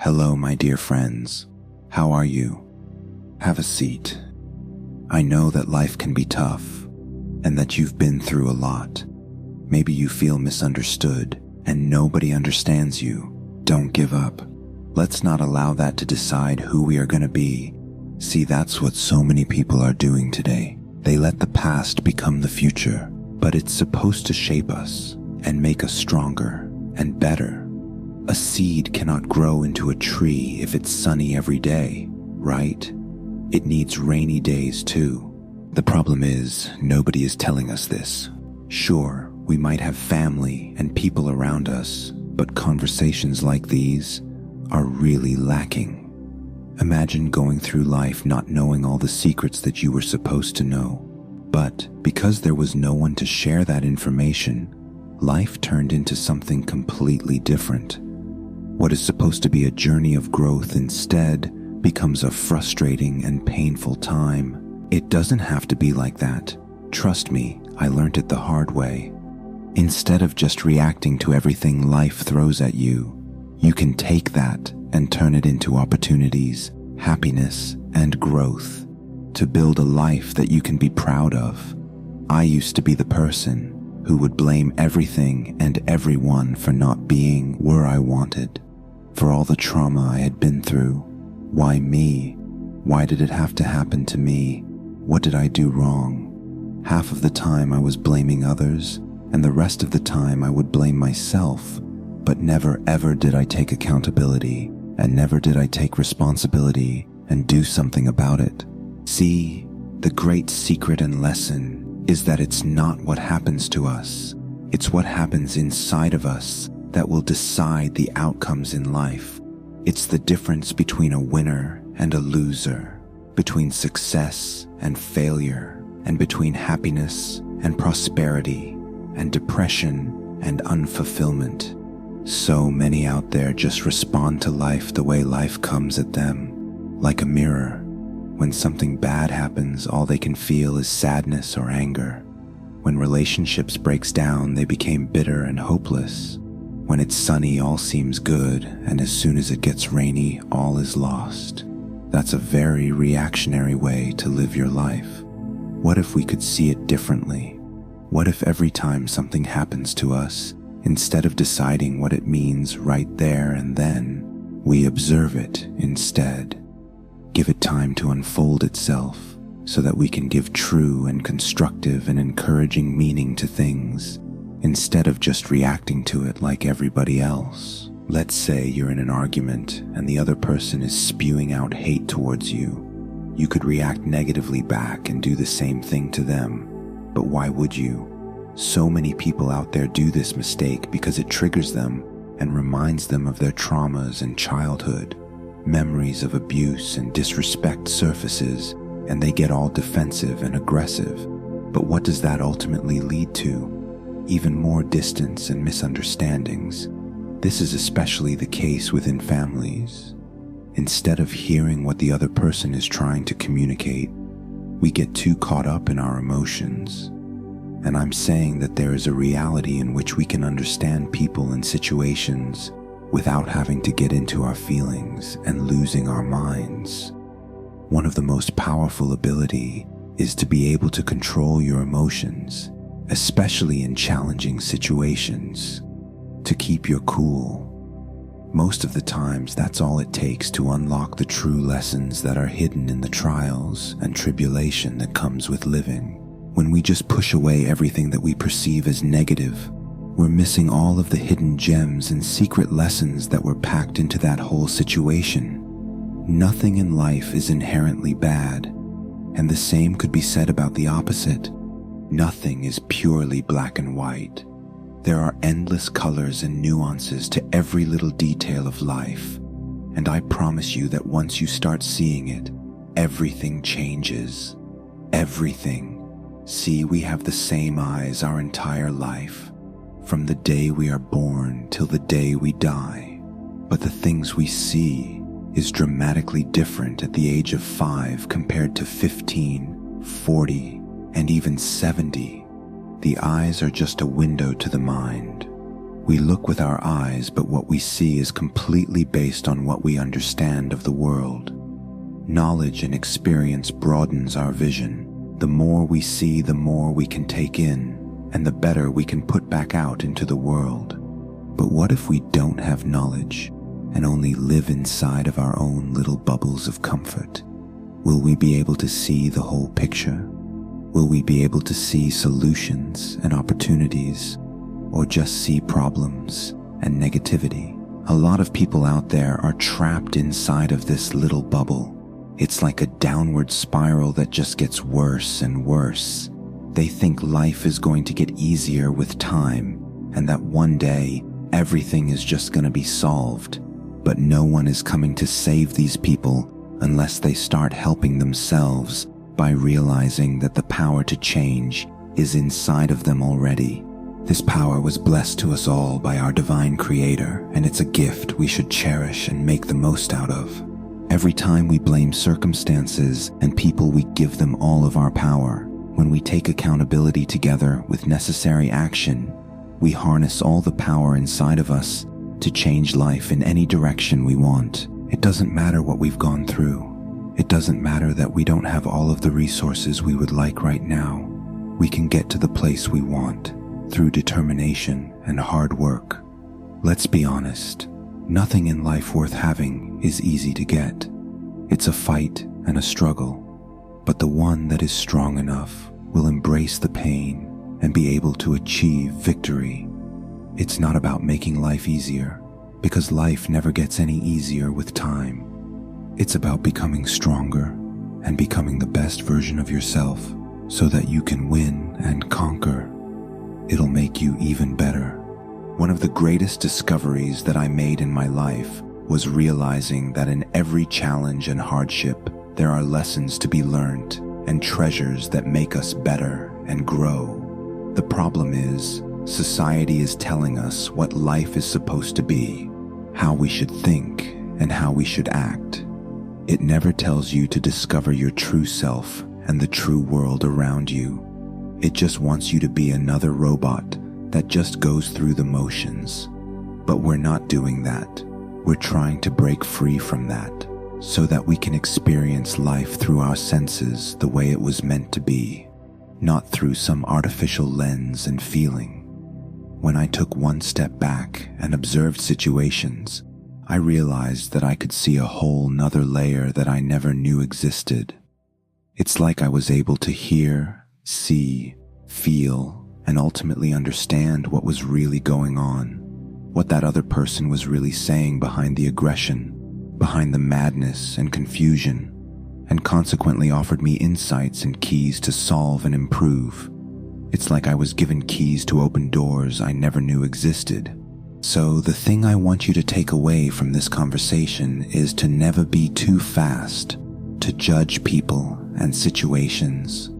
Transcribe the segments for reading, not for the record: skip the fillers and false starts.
Hello, my dear friends. How are you? Have a seat. I know that life can be tough and that you've been through a lot. Maybe you feel misunderstood and nobody understands you. Don't give up. Let's not allow that to decide who we are going to be. See, that's what so many people are doing today. They let the past become the future, but it's supposed to shape us and make us stronger and better. A seed cannot grow into a tree if it's sunny every day, right? It needs rainy days too. The problem is, nobody is telling us this. Sure, we might have family and people around us, but conversations like these are really lacking. Imagine going through life not knowing all the secrets that you were supposed to know. But because there was no one to share that information, life turned into something completely different. What is supposed to be a journey of growth instead becomes a frustrating and painful time. It doesn't have to be like that. Trust me, I learned it the hard way. Instead of just reacting to everything life throws at you, you can take that and turn it into opportunities, happiness, and growth to build a life that you can be proud of. I used to be the person who would blame everything and everyone for not being where I wanted, for all the trauma I had been through. Why me? Why did it have to happen to me? What did I do wrong? Half of the time I was blaming others, and the rest of the time I would blame myself, but never ever did I take accountability, and never did I take responsibility and do something about it. See, the great secret and lesson is that it's not what happens to us. It's what happens inside of us that will decide the outcomes in life. It's the difference between a winner and a loser, between success and failure, and between happiness and prosperity, and depression and unfulfillment. So many out there just respond to life the way life comes at them, like a mirror. When something bad happens, all they can feel is sadness or anger. When relationships breaks down, they become bitter and hopeless. When it's sunny, all seems good, and as soon as it gets rainy, all is lost. That's a very reactionary way to live your life. What if we could see it differently? What if every time something happens to us, instead of deciding what it means right there and then, we observe it instead? Give it time to unfold itself so that we can give true and constructive and encouraging meaning to things instead of just reacting to it like everybody else. Let's say you're in an argument and the other person is spewing out hate towards you. You could react negatively back and do the same thing to them, but why would you? So many people out there do this mistake because it triggers them and reminds them of their traumas and childhood. Memories of abuse and disrespect surfaces, and they get all defensive and aggressive. But what does that ultimately lead to? Even more distance and misunderstandings. This is especially the case within families. Instead of hearing what the other person is trying to communicate, we get too caught up in our emotions. And I'm saying that there is a reality in which we can understand people and situations without having to get into our feelings and losing our minds. One of the most powerful ability is to be able to control your emotions, especially in challenging situations, to keep your cool. Most of the times, that's all it takes to unlock the true lessons that are hidden in the trials and tribulation that comes with living. When we just push away everything that we perceive as negative, we're missing all of the hidden gems and secret lessons that were packed into that whole situation. Nothing in life is inherently bad, and the same could be said about the opposite. Nothing is purely black and white. There are endless colors and nuances to every little detail of life, and I promise you that once you start seeing it, everything changes. Everything. See, we have the same eyes our entire life, from the day we are born till the day we die. But the things we see is dramatically different at the age of 5 compared to 15, 40, and even 70. The eyes are just a window to the mind. We look with our eyes, but what we see is completely based on what we understand of the world. Knowledge and experience broadens our vision. The more we see, the more we can take in, and the better we can put back out into the world. But what if we don't have knowledge and only live inside of our own little bubbles of comfort? Will we be able to see the whole picture? Will we be able to see solutions and opportunities, or just see problems and negativity? A lot of people out there are trapped inside of this little bubble. It's like a downward spiral that just gets worse and worse. They think life is going to get easier with time, and that one day everything is just going to be solved. But no one is coming to save these people unless they start helping themselves by realizing that the power to change is inside of them already. This power was blessed to us all by our divine creator, and it's a gift we should cherish and make the most out of. Every time we blame circumstances and people, we give them all of our power. When we take accountability together with necessary action, we harness all the power inside of us to change life in any direction we want. It doesn't matter what we've gone through. It doesn't matter that we don't have all of the resources we would like right now. We can get to the place we want through determination and hard work. Let's be honest, nothing in life worth having is easy to get. It's a fight and a struggle, but the one that is strong enough will embrace the pain and be able to achieve victory. It's not about making life easier, because life never gets any easier with time. It's about becoming stronger and becoming the best version of yourself so that you can win and conquer. It'll make you even better. One of the greatest discoveries that I made in my life was realizing that in every challenge and hardship, there are lessons to be learned and treasures that make us better and grow. The problem is, society is telling us what life is supposed to be, how we should think, and how we should act. It never tells you to discover your true self and the true world around you. It just wants you to be another robot that just goes through the motions. But we're not doing that. We're trying to break free from that so that we can experience life through our senses the way it was meant to be, not through some artificial lens and feeling. When I took one step back and observed situations, I realized that I could see a whole nother layer that I never knew existed. It's like I was able to hear, see, feel, and ultimately understand what was really going on, what that other person was really saying behind the aggression, behind the madness and confusion, and consequently offered me insights and keys to solve and improve. It's like I was given keys to open doors I never knew existed. So the thing I want you to take away from this conversation is to never be too fast to judge people and situations.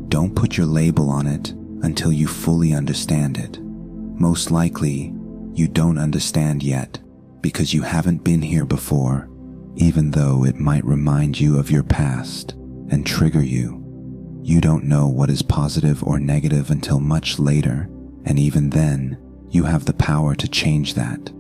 Don't put your label on it until you fully understand it. Most likely, you don't understand yet because you haven't been here before, even though it might remind you of your past and trigger you. You don't know what is positive or negative until much later, and even then, you have the power to change that.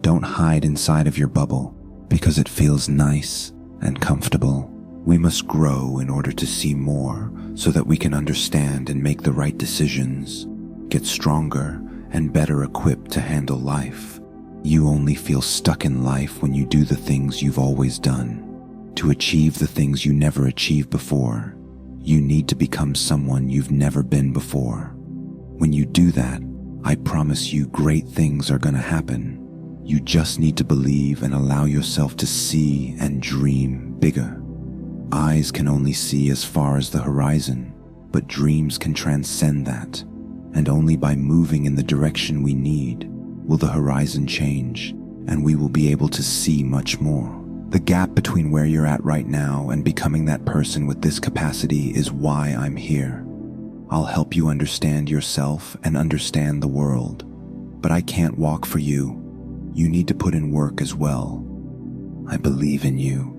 Don't hide inside of your bubble because it feels nice and comfortable. We must grow in order to see more so that we can understand and make the right decisions, get stronger and better equipped to handle life. You only feel stuck in life when you do the things you've always done. To achieve the things you never achieved before, you need to become someone you've never been before. When you do that, I promise you great things are going to happen. You just need to believe and allow yourself to see and dream bigger. Eyes can only see as far as the horizon, but dreams can transcend that. And only by moving in the direction we need will the horizon change, and we will be able to see much more. The gap between where you're at right now and becoming that person with this capacity is why I'm here. I'll help you understand yourself and understand the world, but I can't walk for you. You need to put in work as well. I believe in you.